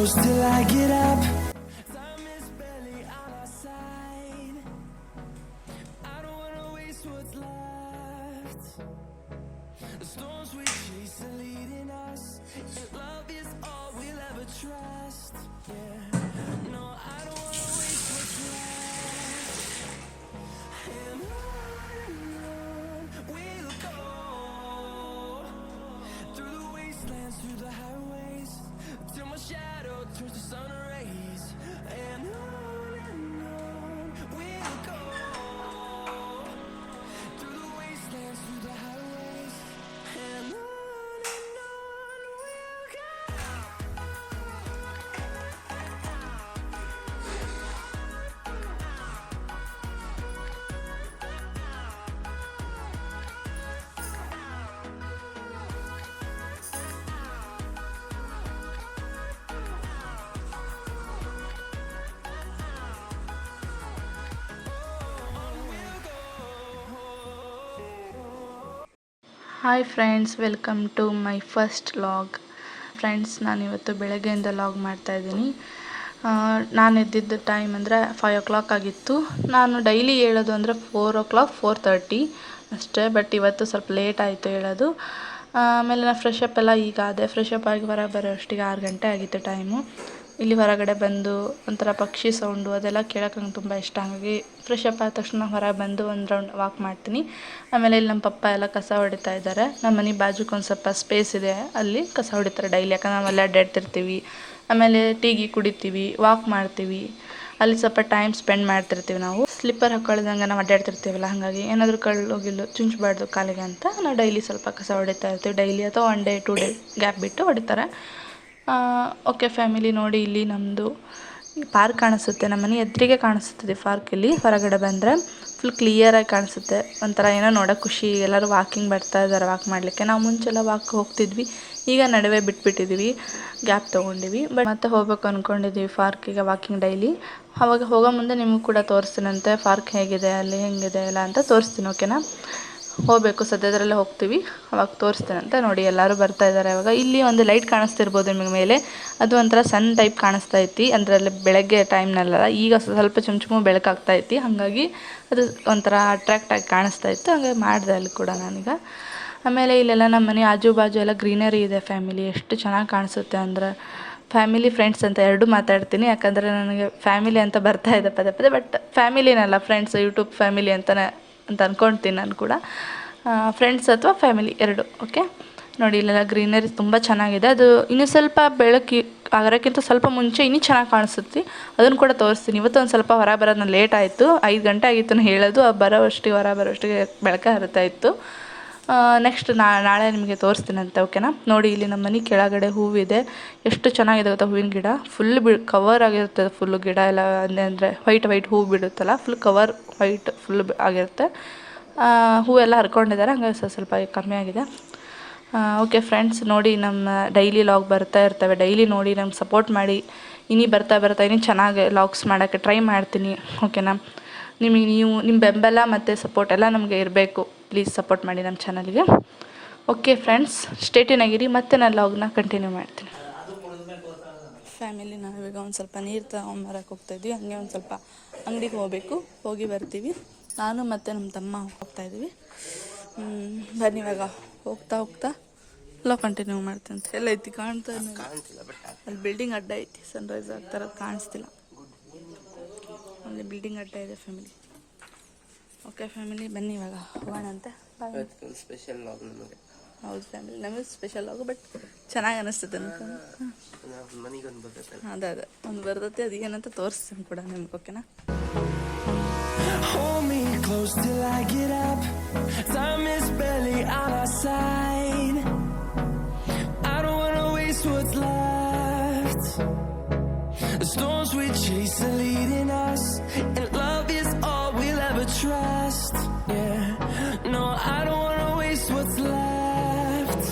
close till I get up. Time is barely on our side. I don't wanna waste what's left. The storms we chase are leading us, and love is all we'll ever trust. Yeah, no, I don't wanna waste what's left. And on we'll go, through the wastelands, through the highways, till my shadow turns to sun rays. And on we'll go, through the wastelands, through the highways, and on we'll go. Hi friends, welcome to my first vlog. Friends, ನಾನಿವತ್ತು ಬೆಳಗ್ಗೆಯಿಂದ log ಮಾಡ್ತಾಯಿದ್ದೀನಿ. ನಾನು ಎದ್ದಿದ್ದ time ಅಂದರೆ 5 o'clock ಆಗಿತ್ತು. ನಾನು daily ಹೇಳೋದು ಅಂದರೆ 4 o'clock 4:30 ಅಷ್ಟೇ. ಬಟ್ ಇವತ್ತು ಸ್ವಲ್ಪ ಲೇಟ್ ಆಯಿತು ಹೇಳೋದು. ಆಮೇಲೆ ನಾನು ಫ್ರೆಶ್ ಅಪ್ ಎಲ್ಲ ಈಗ ಅದೇ ಫ್ರೆಶ್ ಅಪ್ ಆಗಿ ಹೊರಗೆ ಬರೋ ಅಷ್ಟಿಗೆ 6 ಗಂಟೆ ಆಗಿತ್ತು ಟೈಮು. ಇಲ್ಲಿ ಹೊರಗಡೆ ಬಂದು ಒಂಥರ ಪಕ್ಷಿ ಸೌಂಡು ಅದೆಲ್ಲ ಕೇಳೋಕೆ ನಂಗೆ ತುಂಬ ಇಷ್ಟ. ಹಾಗಾಗಿ ಫ್ರೆಶ್ ಅಪ್ ಆದ ತಕ್ಷಣ ಹೊರಗೆ ಬಂದು ಒಂದು ರೌಂಡ್ ವಾಕ್ ಮಾಡ್ತೀನಿ. ಆಮೇಲೆ ಇಲ್ಲಿ ನಮ್ಮ ಪಪ್ಪ ಎಲ್ಲ ಕಸ ಹೊಡಿತಾ ಇದ್ದಾರೆ. ನಮ್ಮ ಮನೆ ಬಾಜುಕ್ಕೆ ಒಂದು ಸ್ವಲ್ಪ ಸ್ಪೇಸ್ ಇದೆ, ಅಲ್ಲಿ ಕಸ ಹೊಡಿತಾರೆ ಡೈಲಿ. ಯಾಕಂದ್ರೆ ನಾವೆಲ್ಲ ಅಡ್ಡಾಡ್ತಿರ್ತೀವಿ, ಆಮೇಲೆ ಟೀಗಿ ಕುಡಿತೀವಿ, ವಾಕ್ ಮಾಡ್ತೀವಿ, ಅಲ್ಲಿ ಸ್ವಲ್ಪ ಟೈಮ್ ಸ್ಪೆಂಡ್ ಮಾಡ್ತಿರ್ತೀವಿ. ನಾವು ಸ್ಲಿಪ್ಪರ್ ಹಾಕ್ಕೊಳ್ದಂಗೆ ನಾವು ಅಡ್ಡಾಡ್ತಿರ್ತೀವಲ್ಲ, ಹಾಗಾಗಿ ಏನಾದರೂ ಕಳ್ಳು ಚುಂಚಬಾರ್ದು ಕಾಲಿಗೆ ಅಂತ ನಾವು ಡೈಲಿ ಸ್ವಲ್ಪ ಕಸ ಹೊಡಿತಾ ಇರ್ತೀವಿ. ಡೈಲಿ ಅಥವಾ 1 day 2 day ಗ್ಯಾಪ್ ಬಿಟ್ಟು ಹೊಡಿತಾರೆ. ಓಕೆ ಫ್ಯಾಮಿಲಿ, ನೋಡಿ ಇಲ್ಲಿ ನಮ್ಮದು ಪಾರ್ಕ್ ಕಾಣಿಸುತ್ತೆ. ನಮ್ಮ ಮನೆ ಎದುರಿಗೆ ಕಾಣಿಸುತ್ತದೆ ಪಾರ್ಕ್. ಇಲ್ಲಿ ಹೊರಗಡೆ ಬಂದರೆ ಫುಲ್ ಕ್ಲಿಯರಾಗಿ ಕಾಣಿಸುತ್ತೆ. ಒಂಥರ ಏನೋ ನೋಡೋಕೆ ಖುಷಿ. ಎಲ್ಲರೂ ವಾಕಿಂಗ್ ಬರ್ತಾ ಇದ್ದಾರೆ ವಾಕ್ ಮಾಡಲಿಕ್ಕೆ. ನಾವು ಮುಂಚೆಲ್ಲ ವಾಕ್ ಹೋಗ್ತಿದ್ವಿ, ಈಗ ನಡುವೆ ಬಿಟ್ಬಿಟ್ಟಿದ್ದೀವಿ, ಗ್ಯಾಪ್ ತೊಗೊಂಡಿವಿ. ಬಟ್ ಮತ್ತೆ ಹೋಗ್ಬೇಕು ಅಂದ್ಕೊಂಡಿದ್ದೀವಿ ಪಾರ್ಕಿಗೆ ವಾಕಿಂಗ್ ಡೈಲಿ. ಅವಾಗ ಹೋಗೋ ಮುಂದೆ ನಿಮಗೂ ಕೂಡ ತೋರಿಸ್ತೀನಂತೆ ಪಾರ್ಕ್ ಹೇಗಿದೆ, ಅಲ್ಲಿ ಹೆಂಗಿದೆ ಎಲ್ಲ ಅಂತ ತೋರಿಸ್ತೀನಿ. ಓಕೆನಾ? ಹೋಗಬೇಕು, ಸದ್ಯದರಲ್ಲೇ ಹೋಗ್ತೀವಿ, ಅವಾಗ ತೋರಿಸ್ತೇನಂತ. ನೋಡಿ ಎಲ್ಲರೂ ಬರ್ತಾ ಇದ್ದಾರೆ. ಅವಾಗ ಇಲ್ಲಿ ಒಂದು ಲೈಟ್ ಕಾಣಿಸ್ತಿರ್ಬೋದು ನಿಮಗೆ ಮೇಲೆ, ಅದು ಒಂಥರ ಸನ್ ಟೈಪ್ ಕಾಣಿಸ್ತಾ ಐತಿ. ಅಂದರೆ ಅಲ್ಲಿ ಬೆಳಗ್ಗೆ ಟೈಮ್ನಲ್ಲ, ಈಗ ಸ್ವಲ್ಪ ಚುಂಚು ಬೆಳಕಾಗ್ತಾ ಐತಿ, ಹಾಗಾಗಿ ಅದು ಒಂಥರ ಅಟ್ರಾಕ್ಟ್ ಆಗಿ ಕಾಣಿಸ್ತಾ ಇತ್ತು. ಹಾಗಾಗಿ ಮಾಡಿದೆ ಅಲ್ಲಿ ಕೂಡ ನಾನೀಗ. ಆಮೇಲೆ ಇಲ್ಲೆಲ್ಲ ನಮ್ಮ ಮನೆ ಆಜು ಬಾಜು ಎಲ್ಲ ಗ್ರೀನರಿ ಇದೆ ಫ್ಯಾಮಿಲಿ. ಎಷ್ಟು ಚೆನ್ನಾಗಿ ಕಾಣಿಸುತ್ತೆ ಅಂದರೆ, ಫ್ಯಾಮಿಲಿ ಫ್ರೆಂಡ್ಸ್ ಅಂತ ಎರಡೂ ಮಾತಾಡ್ತೀನಿ. ಯಾಕಂದರೆ ನನಗೆ ಫ್ಯಾಮಿಲಿ ಅಂತ ಬರ್ತಾ ಇದೆ ಪದೇ ಪದೇ, ಬಟ್ ಫ್ಯಾಮಿಲಿನಲ್ಲ, ಫ್ರೆಂಡ್ಸ್, ಯೂಟ್ಯೂಬ್ ಫ್ಯಾಮಿಲಿ ಅಂತ ಅಂದ್ಕೊಳ್ತೀನಿ ನಾನು ಕೂಡ. ಫ್ರೆಂಡ್ಸ್ ಅಥವಾ ಫ್ಯಾಮಿಲಿ ಎರಡು. ಓಕೆ, ನೋಡಿ ಇಲ್ಲೆಲ್ಲ ಗ್ರೀನರಿ ತುಂಬ ಚೆನ್ನಾಗಿದೆ. ಅದು ಇನ್ನೂ ಸ್ವಲ್ಪ ಬೆಳಕು ಆಗೋಕ್ಕಿಂತ ಸ್ವಲ್ಪ ಮುಂಚೆ ಇನ್ನೂ ಚೆನ್ನಾಗಿ ಕಾಣಿಸುತ್ತೆ. ಅದನ್ನು ಕೂಡ ತೋರಿಸ್ತೀನಿ. ಇವತ್ತು ಒಂದು ಸ್ವಲ್ಪ ಹೊರ ಬರೋದು ನಾನು ಲೇಟ್ ಆಯಿತು, 5 ಗಂಟೆ ಆಗಿತ್ತು ನಾನು ಹೇಳೋದು. ಹೊರ ಬರೋಷ್ಟಿಗೆ ಬೆಳಕು ಹರಿತಾ ಇತ್ತು. ನೆಕ್ಸ್ಟ್ ನಾಳೆ ನಿಮಗೆ ತೋರಿಸ್ತೀನಂತೆ. ಓಕೆನಾ? ನೋಡಿ ಇಲ್ಲಿ ನಮ್ಮ ಮನೆ ಕೆಳಗಡೆ ಹೂವಿದೆ. ಎಷ್ಟು ಚೆನ್ನಾಗಿದೆ ಗೊತ್ತಾ ಹೂವಿನ ಗಿಡ. ಫುಲ್ ಕವರ್ ಆಗಿರ್ತದೆ ಫುಲ್ಲು ಗಿಡ ಎಲ್ಲ. ಅಂದರೆ ವೈಟ್ ಹೂವು ಬಿಡುತ್ತಲ್ಲ, ಫುಲ್ ಕವರ್ ವೈಟ್ ಫುಲ್ ಆಗಿರುತ್ತೆ. ಹೂವೆಲ್ಲ ಹರ್ಕೊಂಡಿದ್ದಾರೆ, ಹಂಗಾಗಿ ಸ್ವಲ್ಪ ಕಮ್ಮಿ ಆಗಿದೆ. ಓಕೆ ಫ್ರೆಂಡ್ಸ್, ನೋಡಿ ನಮ್ಮ ಡೈಲಿ ಲಾಗ್ ಬರ್ತಾ ಇರ್ತವೆ. ಡೈಲಿ ನೋಡಿ ನಮ್ಗೆ ಸಪೋರ್ಟ್ ಮಾಡಿ. ಇನ್ನೂ ಬರ್ತಾ ಇನ್ನೂ ಚೆನ್ನಾಗಿ ಲಾಗ್ಸ್ ಮಾಡೋಕ್ಕೆ ಟ್ರೈ ಮಾಡ್ತೀನಿ. ಓಕೆನಾ? ನಿಮ್ಮ ಬೆಂಬಲ ಮತ್ತು ಸಪೋರ್ಟ್ ಎಲ್ಲ ನಮಗೆ ಇರಬೇಕು. ಪ್ಲೀಸ್ ಸಪೋರ್ಟ್ ಮಾಡಿ ನಮ್ಮ ಚಾನಲ್ಗೆ. ಓಕೆ ಫ್ರೆಂಡ್ಸ್, ಸ್ಟೇಟ್ಯೂನ್ ಆಗಿರಿ. ಮತ್ತೆ ನಾನು ಲಾಗ್ನ ಕಂಟಿನ್ಯೂ ಮಾಡ್ತೀನಿ. ಫ್ಯಾಮಿಲಿ, ನಾವೀಗ ಒಂದು ಸ್ವಲ್ಪ ನೀರು ತಗೊಂಬರಕ್ಕೆ ಹೋಗ್ತಾಯಿದ್ವಿ. ಹಂಗೆ ಒಂದು ಸ್ವಲ್ಪ ಅಂಗಡಿಗೆ ಹೋಗಬೇಕು, ಹೋಗಿ ಬರ್ತೀವಿ. ನಾನು ಮತ್ತು ನಮ್ಮ ತಮ್ಮ ಹೋಗ್ತಾಯಿದ್ವಿ. ಬನ್ನಿ, ಇವಾಗ ಹೋಗ್ತಾ ಎಲ್ಲ ಕಂಟಿನ್ಯೂ ಮಾಡ್ತೀನಿ ಅಂತ. ಎಲ್ಲ ಐತಿ ಕಾಣ್ತಾ ಅಲ್ಲಿ ಬಿಲ್ಡಿಂಗ್ ಅಡ್ಡ ಐತಿ. ಸನ್ರೈಸ್ ಆಗ್ತಾರದು ಕಾಣಿಸ್ತಿಲ್ಲ, ಅಲ್ಲಿ ಬಿಲ್ಡಿಂಗ್ ಅಡ್ಡ ಇದೆ ಫ್ಯಾಮಿಲಿ. ಓಕೆ ಫ್ಯಾಮಿಲಿ, ಬನ್ನಿ ಇವಾಗ ಹೋಗೋಣಂತೆ. ಸ್ಪೆಷಲ್ ಲಾಗ್ ನಮಗೆ. ಹೌದು ಫ್ಯಾಮಿಲಿ, ನಮಗೆ ಸ್ಪೆಷಲ್ ಲಾಗು, ಬಟ್ ಚೆನ್ನಾಗಿ ಅನ್ನಿಸ್ತದೆ ಅನ್ಕೊಂಡು. ಅದೇ ಒಂದು ಬರ್ತೈತೆ, ಅದು ಏನಂತ ತೋರಿಸ್ತೀನಿ ಕೂಡ ನಿಮ್ಗೆ. ಓಕೆನಾ? Hold me close till I get up. Time is barely on our side. I don't wanna waste what's left. The storms we chase are leading us, and love is all we'll ever trust. Yeah, no, I don't wanna waste what's left.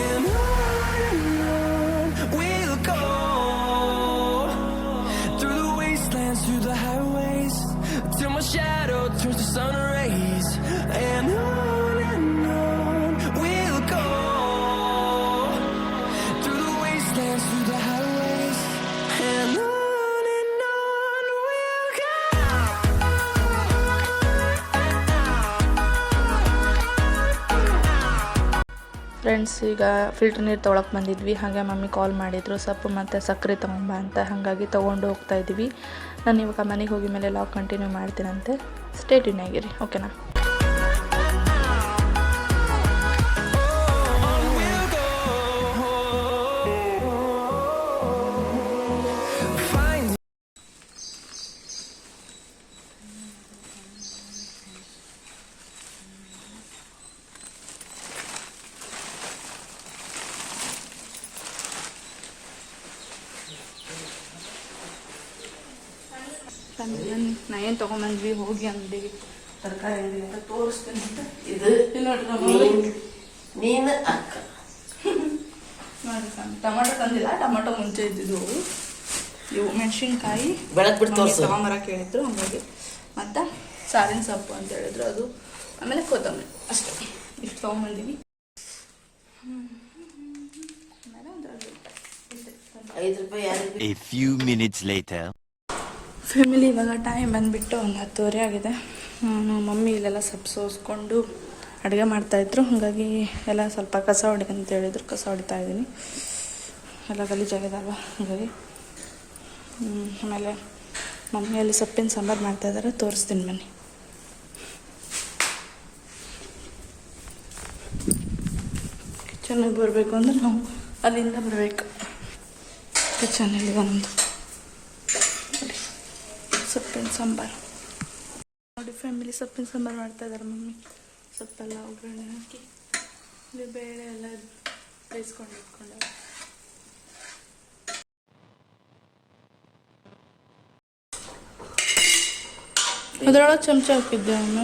And on we'll go, through the wastelands, through the highways, till my shadow turns to sun rays. Friends, ಈಗ filter ನೀರು ತೊಗೊಳಕ್ಕೆ ಬಂದಿದ್ವಿ. ಹಾಗೆ mummy ಕಾಲ್ ಮಾಡಿದರು ಸೊಪ್ಪು ಮತ್ತು ಸಕ್ಕರೆ ತೊಗೊಂಬ ಅಂತ. ಹಾಗಾಗಿ ತೊಗೊಂಡು ಹೋಗ್ತಾಯಿದ್ವಿ. ನಾನು ಇವಾಗ ಮನೆಗೆ ಹೋಗಿ ಮೇಲೆ ಲಾಗ್ ಕಂಟಿನ್ಯೂ ಮಾಡ್ತೀನಂತೆ. ಸ್ಟೇ ಟ್ಯೂನ್ ಆಗಿರಿ, ಓಕೆನಾ? ನಾ ಏನು ತೊಗೊಂಬಂದ್ವಿ, ಹೋಗಿ ಅಂಗಡಿಗೆ ತರಕಾರಿ ಅಂಗಡಿ ಅಂತ ತೋರಿಸ್ತೀನಿ ಅಂತ. ಇದು ಇಲ್ಲಿ ನೋಡ್ರಿ ನಮ್ಮ ನೀನು ಅಕ್ಕ ನೋಡಿ ಟೊಮೆಟೊ ತಂದಿಲ್ಲ, ಟೊಮೆಟೊ ಮುಂಚೆ ಇದ್ದಿದ್ದು. ಇವು ಮೆಣಸಿನ್ಕಾಯಿ ಬೆಳಕ್ ಬಿಟ್ಟು ತೋರಿಸು. ತಗೊಂಬರಕ್ಕೆ ಹೇಳಿದ್ರು, ಹಾಗಾಗಿ ಮತ್ತು ಸಾರಿನ ಸೊಪ್ಪು ಅಂತ ಹೇಳಿದ್ರು ಅದು. ಆಮೇಲೆ ಕೊತ್ತಂಬರಿ, ಅಷ್ಟೇ. ಇಷ್ಟು ತೊಗೊಂಬಂದಿವಿ. ಆಮೇಲೆ ಒಂದು ₹5 A few minutes later. Family, ಇವಾಗ ಟೈಮ್ ಬಂದುಬಿಟ್ಟು 10:30 ಆಗಿದೆ. ನಾನು ಮಮ್ಮಿ ಇಲ್ಲೆಲ್ಲ ಸೊಪ್ಪು ಸೋಸ್ಕೊಂಡು ಅಡುಗೆ ಮಾಡ್ತಾಯಿದ್ರು. ಹಾಗಾಗಿ ಎಲ್ಲ ಸ್ವಲ್ಪ ಕಸ ಹೊಡಿ ಅಂತ ಹೇಳಿದ್ರು, ಕಸ ಹೊಡಿತಾ ಇದ್ದೀನಿ. ಎಲ್ಲ ಗಲೀಜಾಗಿದಲ್ವ, ಹಾಗಾಗಿ. ಆಮೇಲೆ ಮಮ್ಮಿಯಲ್ಲಿ ಸೊಪ್ಪಿನ ಸಾಂಬಾರು ಮಾಡ್ತಾಯಿದ್ದಾರೆ, ತೋರಿಸ್ತೀನಿ ಬನ್ನಿ. ಕಿಚನ್ನಿಗೆ ಬರಬೇಕು ಅಂದರೆ ನಾವು ಅಲ್ಲಿಂದ ಬರಬೇಕು. ಕಿಚನಲ್ಲಿದೆ ನಮ್ಮದು. ಸೊಪ್ಪಿನ ಸಾಂಬಾರು ನೋಡಿ ಫ್ಯಾಮಿಲಿ, ಸೊಪ್ಪಿನ ಸಾಂಬಾರು ಮಾಡ್ತಾಯಿದ್ದಾರೆ ಮಮ್ಮಿ. ಸೊಪ್ಪೆಲ್ಲ ಒಗ್ಗರಣೆ ಹಾಕಿ ಇಲ್ಲಿ ಬೇಳೆ ಎಲ್ಲ ಬೇಯಿಸ್ಕೊಂಡು ಇಟ್ಕೊಂಡಾರೆ. ಅದರೊಳಗೆ ಚಮಚ ಹಾಕಿದ್ದೆ ಅಮ್ಮ.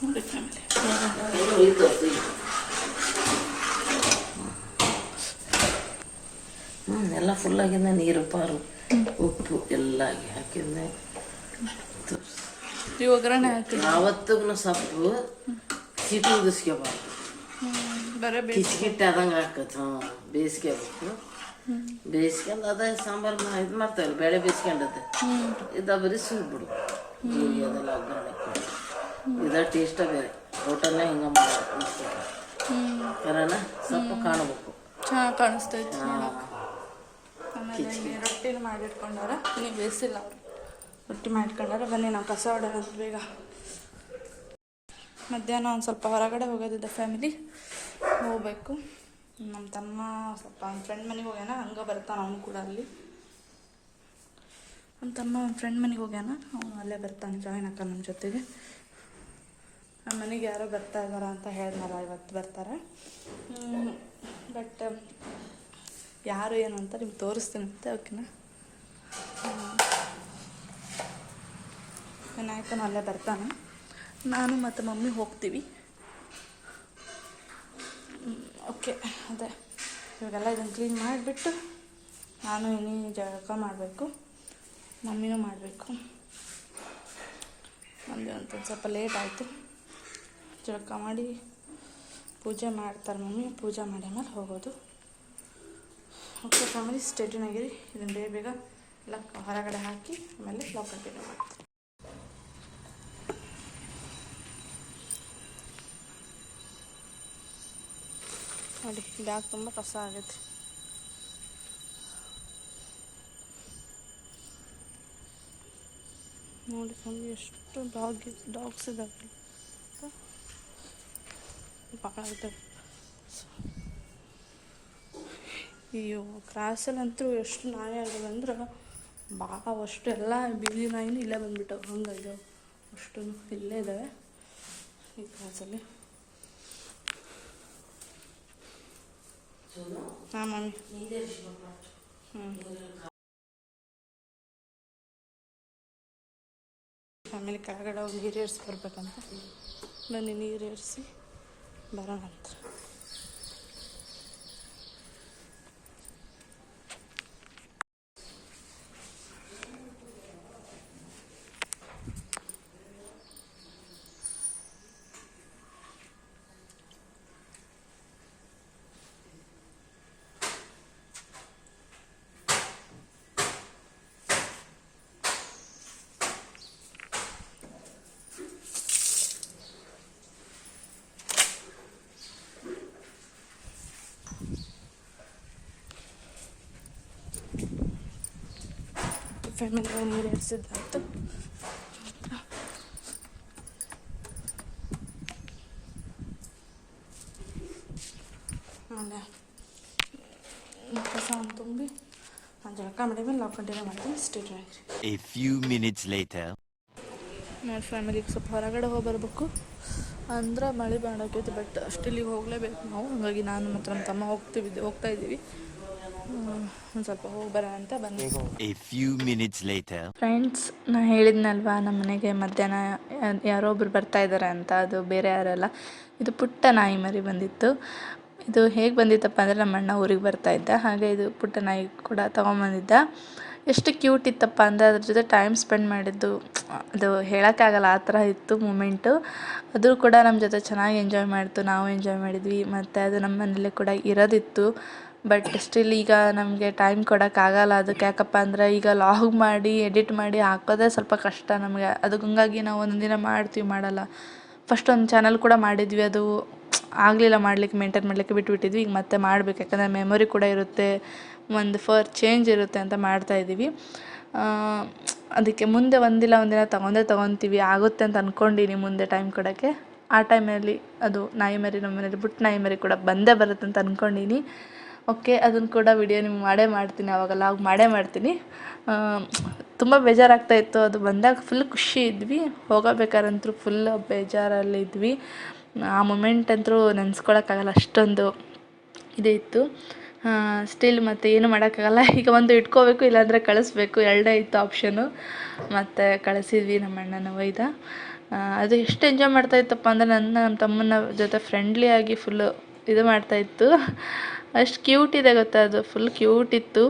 ನೋಡಿ ಫ್ಯಾಮಿಲಿ, ಎಲ್ಲ ಫುಲ್ ಆಗಿದೆ. ನೀರು ಪಾರು ಉಪ್ಪು ಎಲ್ಲ ಹಾಕಿದ್ದೆ. ಈ ಒಗ್ಗರಣೆ ಹಾಕಿ ಯಾವತ್ತಿಗೂ ಸೊಪ್ಪು ಸಿಟಿ ಉದಿಸ್ಕೋಬಾರ್ದು, ಬರೀ ಕಿಚ್ಕಿಟ್ಟು ಆದಂಗೆ ಹಾಕತ್. ಬೇಯಿಸ್ಕೋಬೇಕು. ಬೇಯಿಸ್ಕೊಂಡು ಅದೇ ಸಾಂಬಾರು ಇದು ಮಾಡ್ತಾಯಿಲ್ಲ, ಬೇಳೆ ಬೇಯಿಸ್ಕೊಂಡತ್ತೆ ಇದ ಬರೀ ಸುಲ್ ಬಿಡು. ಜೀರಿಗೆ ಅದೆಲ್ಲ ಒಗ್ಗರಣೆ ಇದ ಟೇಸ್ಟ ಬೇರೆ. ಹೋಟೆಲ್ನಾಗ ಹಿಂಗೆ ಮಾಡೋದು ಕರೆನ ಸ್ವಲ್ಪ ಕಾಣಬೇಕು, ಚೆನ್ನಾಗಿ ಕಾಣಿಸ್ತೈತಿ. ಆಮೇಲೆ ರೊಟ್ಟಿನ ಮಾಡಿಟ್ಕೊಂಡಾರ, ನೀವು ಬೇಯಿಸಿಲ್ಲ, ರೊಟ್ಟಿ ಮಾಡಿಟ್ಕೊಂಡಾರ. ಬನ್ನಿ ನಾವು ಕಸ ಹೊಡೋಣ ಬೇಗ. ಮಧ್ಯಾಹ್ನ ಒಂದು ಸ್ವಲ್ಪ ಹೊರಗಡೆ ಹೋಗೋದಿದ್ದ ಫ್ಯಾಮಿಲಿ, ಹೋಗಬೇಕು. ನಮ್ಮ ತಮ್ಮ ಸ್ವಲ್ಪ ಅವ್ನ ಫ್ರೆಂಡ್ ಮನೆಗೆ ಹೋಗ್ಯಾನ, ಹಂಗೆ ಬರ್ತಾನೆ ಅವನು ಕೂಡ. ಅಲ್ಲಿ ನಮ್ಮ ತಮ್ಮ ಅವ್ನ ಫ್ರೆಂಡ್ ಮನೆಗೆ ಹೋಗ್ಯಾನ, ಅವನು ಅಲ್ಲೇ ಬರ್ತಾನೆ, ಜಾಯಿನ್ ಹಾಕ ನಮ್ಮ ಜೊತೆಗೆ. ನಮ್ಮ ಮನೆಗೆ ಯಾರೋ ಬರ್ತಾ ಇದ್ದಾರ ಅಂತ ಹೇಳಿದ್ನಲ್ಲ, ಇವತ್ತು ಬರ್ತಾರೆ. ಬಟ್ ಯಾರು ಏನು ಅಂತ ನಿಮ್ಗೆ ತೋರಿಸ್ತೀನಿ ಅಂತ, ಓಕೆನಾ? ವಿನಾಯಕನ ಅಲ್ಲೇ ಬರ್ತಾನೆ, ನಾನು ಮತ್ತು ಮಮ್ಮಿ ಹೋಗ್ತೀವಿ. ಓಕೆ, ಅದೇ ಇವಾಗೆಲ್ಲ ಇದನ್ನು ಕ್ಲೀನ್ ಮಾಡಿಬಿಟ್ಟು ನಾನು ಇನ್ನೂ ಜಳಕ ಮಾಡಬೇಕು, ಮಮ್ಮಿನೂ ಮಾಡಬೇಕು. ನಮ್ಮದು ಅಂತ ಸ್ವಲ್ಪ ಲೇಟ್ ಆಯಿತು. ಜಳಕ ಮಾಡಿ ಪೂಜೆ ಮಾಡ್ತಾರೆ ಮಮ್ಮಿ, ಪೂಜೆ ಮಾಡಿ ಆಮೇಲೆ ಹೋಗೋದು. ಓಕೆ ಫ್ಯಾಮಿಲಿ, ಸ್ಟೇ ಟ್ಯೂನ್ ಆಗಿರಿ. ಇದನ್ನು ಬೇಗ ಬೇಗ ಎಲ್ಲ ಹೊರಗಡೆ ಹಾಕಿ ಆಮೇಲೆ ಲಾಗ್ ಕಂಟಿನ್ಯೂ ಮಾಡ್ತೀನಿ. ನೋಡಿ, ಬ್ಯಾಗ್ ತುಂಬ ಕಸ ಆಗೈತೆ. ನೋಡಿ ಫ್ಯಾಮಿಲಿ, ಎಷ್ಟು ಡಾಗ್ಸ್ ಇದ್ದಾವೆ, ಭಾಳ ಇದ್ದಾವೆ. ಅಯ್ಯೋ, ಕ್ರಾಸಲ್ಲಂತೂ ಎಷ್ಟು ನಾಯಿ ಆಗೋದು ಅಂದ್ರೆ ಭಾಳ, ಅಷ್ಟು ಎಲ್ಲ ಬೀದಿ ನಾಯಿನೂ ಇಲ್ಲೇ ಬಂದುಬಿಟ್ಟವು. ಹಂಗಾಗ್ಯಾವ ಅಷ್ಟು, ಇಲ್ಲೇ ಇದ್ದಾವೆ ಈ ಕ್ರಾಸಲ್ಲಿ. ಹಾಂ ಮಮ್ಮಿ. ಆಮೇಲೆ ಕೆಳಗಡೆ ಹೋಗಿ ನೀರು ಏರಿಸಿ ಬರ್ಬೇಕಂತ. ಬನ್ನಿ, ನೀರು ಏರಿಸಿ ಬರೋಣ ಅಂತ. ಫ್ಯಾಮಿಲಿ ನೀರು ಎಡ್ಸಿದ್ದಾಯ್ತು. ಆಮೇಲೆ ಕಸ ತುಂಬಿ ಜಳಕ ಮಾಡಿ ಮೇಲೆ ನಾವು ಕಂಟಿನ್ಯೂ ಮಾಡ್ತೀನಿ. ಸ್ಟೇಟ್ ಆಗಿರಿ. A few minutes later. ನೋಡಿ ಫ್ಯಾಮಿಲಿಗೆ ಸ್ವಲ್ಪ ಹೊರಗಡೆ ಹೋಗಿ ಬರಬೇಕು ಅಂದ್ರೆ ಮಳೆ ಮಾಡಾಕೈತಿ, ಬಟ್ ಅಷ್ಟಿಲ್ಲಿಗೆ ಹೋಗಲೇಬೇಕು ನಾವು. ಹಾಗಾಗಿ ನಾನು ಮತ್ತು ನಮ್ಮ ತಮ್ಮ ಹೋಗ್ತಾ ಇದ್ದೀವಿ. ಒಂದು ಸ್ವಲ್ಪ ಹೋಗಿ ಬರೋಣ ಅಂತ ಬಂದು. A few minutes later. Friends, ನಾನು ಹೇಳಿದ್ನಲ್ವಾ ನಮ್ಮ ಮನೆಗೆ ಮಧ್ಯಾಹ್ನ ಯಾರೋ ಒಬ್ರು ಬರ್ತಾ ಇದ್ದಾರೆ ಅಂತ. ಅದು ಬೇರೆ ಯಾರಲ್ಲ, ಇದು ಪುಟ್ಟ ನಾಯಿ ಮರಿ ಬಂದಿತ್ತು. ಇದು ಹೇಗೆ ಬಂದಿತ್ತಪ್ಪ ಅಂದರೆ ನಮ್ಮ ಅಣ್ಣ ಊರಿಗೆ ಬರ್ತಾಯಿದ್ದ, ಹಾಗೆ ಇದು ಪುಟ್ಟ ನಾಯಿ ಕೂಡ ತೊಗೊಂಬಂದಿದ್ದ. ಎಷ್ಟು ಕ್ಯೂಟ್ ಇತ್ತಪ್ಪ ಅಂದರೆ ಅದ್ರ ಜೊತೆ ಟೈಮ್ ಸ್ಪೆಂಡ್ ಮಾಡಿದ್ದು ಅದು ಹೇಳೋಕ್ಕಾಗಲ್ಲ, ಆ ಥರ ಇತ್ತು ಮೂಮೆಂಟು. ಅದು ಕೂಡ ನಮ್ಮ ಜೊತೆ ಚೆನ್ನಾಗಿ ಎಂಜಾಯ್ ಮಾಡ್ತು, ನಾವು ಎಂಜಾಯ್ ಮಾಡಿದ್ವಿ. ಮತ್ತು ಅದು ನಮ್ಮ ಮನೇಲಿ ಕೂಡ ಇರೋದಿತ್ತು. ಬಟ್ ಸ್ಟಿಲ್ ಈಗ ನಮಗೆ ಟೈಮ್ ಕೊಡೋಕ್ಕಾಗಲ್ಲ. ಅದಕ್ಕೆ ಯಾಕಪ್ಪ ಅಂದರೆ ಈಗ ಲಾಗ್ ಮಾಡಿ ಎಡಿಟ್ ಮಾಡಿ ಹಾಕೋದೇ ಸ್ವಲ್ಪ ಕಷ್ಟ ನಮಗೆ. ಹಂಗಾಗಿ ನಾವು ಒಂದೊಂದು ದಿನ ಮಾಡಲ್ಲ. ಫಸ್ಟ್ ಒಂದು ಚಾನಲ್ ಕೂಡ ಮಾಡಿದ್ವಿ, ಅದು ಆಗಲಿಲ್ಲ ಮಾಡಲಿಕ್ಕೆ, ಮೇಂಟೈನ್ ಮಾಡಲಿಕ್ಕೆ ಬಿಟ್ಬಿಟ್ಟಿದ್ವಿ. ಈಗ ಮತ್ತೆ ಮಾಡಬೇಕು, ಯಾಕಂದರೆ ಮೆಮೊರಿ ಕೂಡ ಇರುತ್ತೆ, ಒಂದು ಚೇಂಜ್ ಇರುತ್ತೆ ಅಂತ ಮಾಡ್ತಾಯಿದ್ದೀವಿ. ಅದಕ್ಕೆ ಮುಂದೆ ಒಂದಿನ ತೊಗೊತೀವಿ, ಆಗುತ್ತೆ ಅಂತ ಅಂದ್ಕೊಂಡಿನಿ ಮುಂದೆ ಟೈಮ್ ಕೊಡೋಕ್ಕೆ. ಆ ಟೈಮಲ್ಲಿ ಅದು ನಾಯಿ ಮರಿ, ನಮ್ಮ ಮನೇಲಿ ಪುಟ್ಟ ನಾಯಿ ಮರಿ ಕೂಡ ಬಂದೇ ಬರುತ್ತೆ ಅಂತ ಅಂದ್ಕೊಂಡಿನಿ. ಓಕೆ, ಅದನ್ನು ಕೂಡ ವಿಡಿಯೋ ನಿಮ್ಗೆ ಮಾಡ್ತೀನಿ, ಅವಾಗೆಲ್ಲ ಮಾಡೇ ಮಾಡ್ತೀನಿ. ತುಂಬ ಬೇಜಾರಾಗ್ತಾಯಿತ್ತು ಅದು ಬಂದಾಗ. ಫುಲ್ ಖುಷಿ ಇದ್ವಿ, ಹೋಗಬೇಕಾರಂತೂ ಫುಲ್ ಬೇಜಾರಲ್ಲಿದ್ವಿ. ಆ ಮೂಮೆಂಟ್ ಅಂತೂ ನೆನೆಸ್ಕೊಳಕ್ಕಾಗಲ್ಲ, ಅಷ್ಟೊಂದು ಇದೇ ಇತ್ತು. ಸ್ಟಿಲ್ ಮತ್ತು ಏನು ಮಾಡೋಕ್ಕಾಗಲ್ಲ. ಈಗ ಒಂದು ಇಟ್ಕೋಬೇಕು, ಇಲ್ಲಾಂದರೆ ಕಳಿಸ್ಬೇಕು, ಎರಡೇ ಇತ್ತು ಆಪ್ಷನು. ಮತ್ತು ಕಳಿಸಿದ್ವಿ. ನಮ್ಮ ಅಣ್ಣನ ಒಯ್ದ. ಅದು ಎಷ್ಟು ಎಂಜಾಯ್ ಮಾಡ್ತಾಯಿತ್ತಪ್ಪ ಅಂದರೆ ನಮ್ಮ ತಮ್ಮನ ಜೊತೆ ಫ್ರೆಂಡ್ಲಿಯಾಗಿ ಫುಲ್ಲು ಇದು ಮಾಡ್ತಾಯಿತ್ತು. ಅಷ್ಟು ಕ್ಯೂಟ್ ಇದೆ ಗೊತ್ತಾ, ಅದು ಫುಲ್ ಕ್ಯೂಟ್ ಇತ್ತು.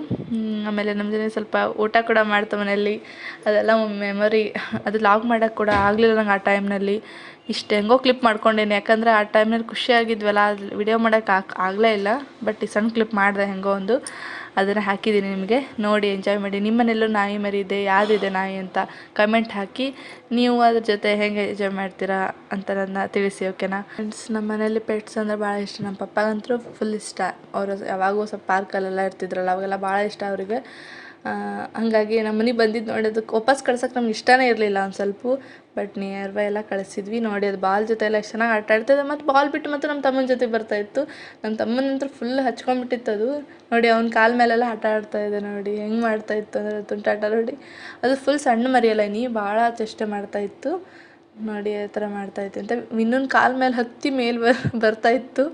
ಆಮೇಲೆ ನಮ್ಮ ಜೊತೆ ಸ್ವಲ್ಪ ಊಟ ಕೂಡ ಮಾಡ್ತಾ ಮನೆಯಲ್ಲಿ. ಅದೆಲ್ಲ ಮೆಮೊರಿ. ಅದು ಲಾಗ್ ಮಾಡೋಕ್ಕೆ ಕೂಡ ಆಗಲಿಲ್ಲ ನಂಗೆ ಆ ಟೈಮ್ನಲ್ಲಿ. ಇಷ್ಟು ಹೆಂಗೋ ಕ್ಲಿಪ್ ಮಾಡ್ಕೊಂಡೇನೆ, ಯಾಕಂದರೆ ಆ ಟೈಮ್ನಲ್ಲಿ ಖುಷಿಯಾಗಿದ್ವಲ್ಲ, ಅದು ವಿಡಿಯೋ ಮಾಡೋಕ್ಕೆ ಆಗಲೇ ಇಲ್ಲ. ಬಟ್ ಈ ಸಣ್ಣ ಕ್ಲಿಪ್ ಮಾಡಿದೆ ಹೆಂಗೋ ಒಂದು, ಅದನ್ನು ಹಾಕಿದ್ದೀನಿ ನಿಮಗೆ ನೋಡಿ ಎಂಜಾಯ್ ಮಾಡಿ. ನಿಮ್ಮ ಮನೆಯಲ್ಲೂ ನಾಯಿ ಮರಿ ಇದೆ, ಯಾವುದಿದೆ ನಾಯಿ ಅಂತ ಕಮೆಂಟ್ ಹಾಕಿ. ನೀವು ಅದ್ರ ಜೊತೆ ಹೆಂಗೆ ಎಂಜಾಯ್ ಮಾಡ್ತೀರಾ ಅಂತ ನನ್ನ ತಿಳಿಸಿ, ಓಕೆನಾ ಫ್ರೆಂಡ್ಸ್. ನಮ್ಮ ಮನೇಲಿ ಪೆಟ್ಸ್ ಅಂದರೆ ಭಾಳ ಇಷ್ಟ. ನಮ್ಮ ಪಪ್ಪಗಂತೂ ಫುಲ್ ಇಷ್ಟ. ಅವರು ಯಾವಾಗೂ ಸ್ವಲ್ಪ ಪಾರ್ಕಲ್ಲೆಲ್ಲ ಇರ್ತಿದ್ರಲ್ಲ, ಅವಾಗೆಲ್ಲ ಭಾಳ ಇಷ್ಟ ಅವರಿಗೆ. ಹಾಗಾಗಿ ನಮ್ಮ ಮನೆಗೆ ಬಂದಿದ್ದು ನೋಡಿ, ಅದಕ್ಕೆ ವಾಪಸ್ ಕಳ್ಸೋಕ್ಕೆ ನಮ್ಗೆ ಇಷ್ಟನೇ ಇರಲಿಲ್ಲ ಒಂದು ಸ್ವಲ್ಪ. ಬಟ್ ನಿಯರ್ ಬೈ ಎಲ್ಲ ಕಳಿಸಿದ್ವಿ. ನೋಡಿ ಅದು ಬಾಲ್ ಜೊತೆ ಎಲ್ಲ ಎಷ್ಟು ಚೆನ್ನಾಗಿ ಆಟ ಆಡ್ತಾಯಿದ್ದೆ. ಮತ್ತು ಬಾಲ್ ಬಿಟ್ಟು ಮತ್ತು ನಮ್ಮ ತಮ್ಮನ ಜೊತೆ ಬರ್ತಾಯಿತ್ತು. ನಮ್ಮ ತಮ್ಮನಂತೂ ಫುಲ್ ಹಚ್ಕೊಂಡ್ಬಿಟ್ಟಿತ್ತು ಅದು. ನೋಡಿ ಅವ್ನ ಕಾಲ ಮೇಲೆಲ್ಲ ಆಟ ಆಡ್ತಾಯಿದ್ದೆ. ನೋಡಿ ಹೆಂಗೆ ಮಾಡ್ತಾಯಿತ್ತು ಅಂದರೆ ತುಂಟಾಟ ನೋಡಿ. ಅದು ಫುಲ್ ಸಣ್ಣ ಮರಿಯಲ್ಲ, ಭಾಳ ಚೇಷ್ಟೆ ಮಾಡ್ತಾಯಿತ್ತು. ನೋಡಿ ಆ ಥರ ಮಾಡ್ತಾಯಿತ್ತು ಅಂತ. ಇನ್ನೊಂದು ಕಾಲ ಮೇಲೆ ಹತ್ತಿ ಮೇಲೆ ಬರ್ತಾಯಿತ್ತು.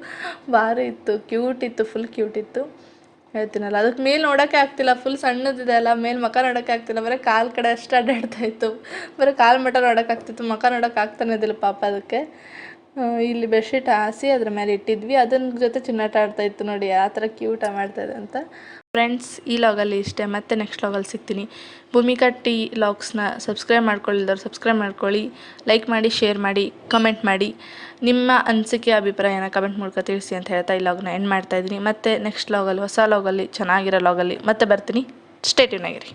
ಭಾರಿ ಇತ್ತು, ಕ್ಯೂಟ್ ಇತ್ತು, ಫುಲ್ ಕ್ಯೂಟ್ ಇತ್ತು. ಹೇಳ್ತೀನಲ್ಲ, ಅದಕ್ಕೆ ಮೇಲೆ ನೋಡೋಕ್ಕೆ ಆಗ್ತಿಲ್ಲ, ಫುಲ್ ಸಣ್ಣದಿದೆ ಅಲ್ಲ, ಮೇಲೆ ಮುಖ ನೋಡೋಕ್ಕೆ ಆಗ್ತಿಲ್ಲ. ಬರೀ ಕಾಲು ಕಡೆ ಅಷ್ಟು ಅಡ್ಡಾಡ್ತಾಯಿತ್ತು. ಬರೀ ಕಾಲು ಮಟ್ಟ ನೋಡೋಕ್ಕಾಗ್ತಿತ್ತು, ಮುಖ ನೋಡೋಕೆ ಆಗ್ತಾನೆ ಇದ್ದಿಲ್ಲ ಪಾಪ ಅದಕ್ಕೆ. ಇಲ್ಲಿ ಬೆಡ್ಶೀಟ್ ಹಾಸಿ ಅದ್ರ ಮೇಲೆ ಇಟ್ಟಿದ್ವಿ. ಅದನ್ನ ಜೊತೆ ಚಿನ್ನಾಟ ಆಡ್ತಾಯಿತ್ತು. ನೋಡಿ ಆ ಥರ ಕ್ಯೂಟಾಗಿ ಮಾಡ್ತಾಯಿದೆ ಅಂತ. ಫ್ರೆಂಡ್ಸ್, ಈ ಲಾಗಲ್ಲಿ ಇಷ್ಟೇ. ಮತ್ತೆ ನೆಕ್ಸ್ಟ್ ಲಾಗಲ್ಲಿ ಸಿಗ್ತೀನಿ. ಭೂಮಿಕಾ ಟಿ ಲಾಗ್ಸ್ನ ಸಬ್ಸ್ಕ್ರೈಬ್ ಮಾಡ್ಕೊಳ್ಳಿದ್ದವ್ರು ಸಬ್ಸ್ಕ್ರೈಬ್ ಮಾಡ್ಕೊಳ್ಳಿ, ಲೈಕ್ ಮಾಡಿ, ಶೇರ್ ಮಾಡಿ, ಕಮೆಂಟ್ ಮಾಡಿ. ನಿಮ್ಮ ಅನಿಸಿಕೆ ಅಭಿಪ್ರಾಯನ ಕಮೆಂಟ್ ಮೂಲಕ ತಿಳಿಸಿ ಅಂತ ಹೇಳ್ತಾ ಈ ಲಾಗ್ನ ಎಂಡ್ ಮಾಡ್ತಾಯಿದ್ದೀನಿ. ಮತ್ತು ನೆಕ್ಸ್ಟ್ ಲಾಗಲ್ಲಿ, ಹೊಸ ಲಾಗಲ್ಲಿ, ಚೆನ್ನಾಗಿರೋ ಲಾಗಲ್ಲಿ ಮತ್ತೆ ಬರ್ತೀನಿ. ಸ್ಟೇ ಟ್ಯೂನ್ ಆಗಿರಿ.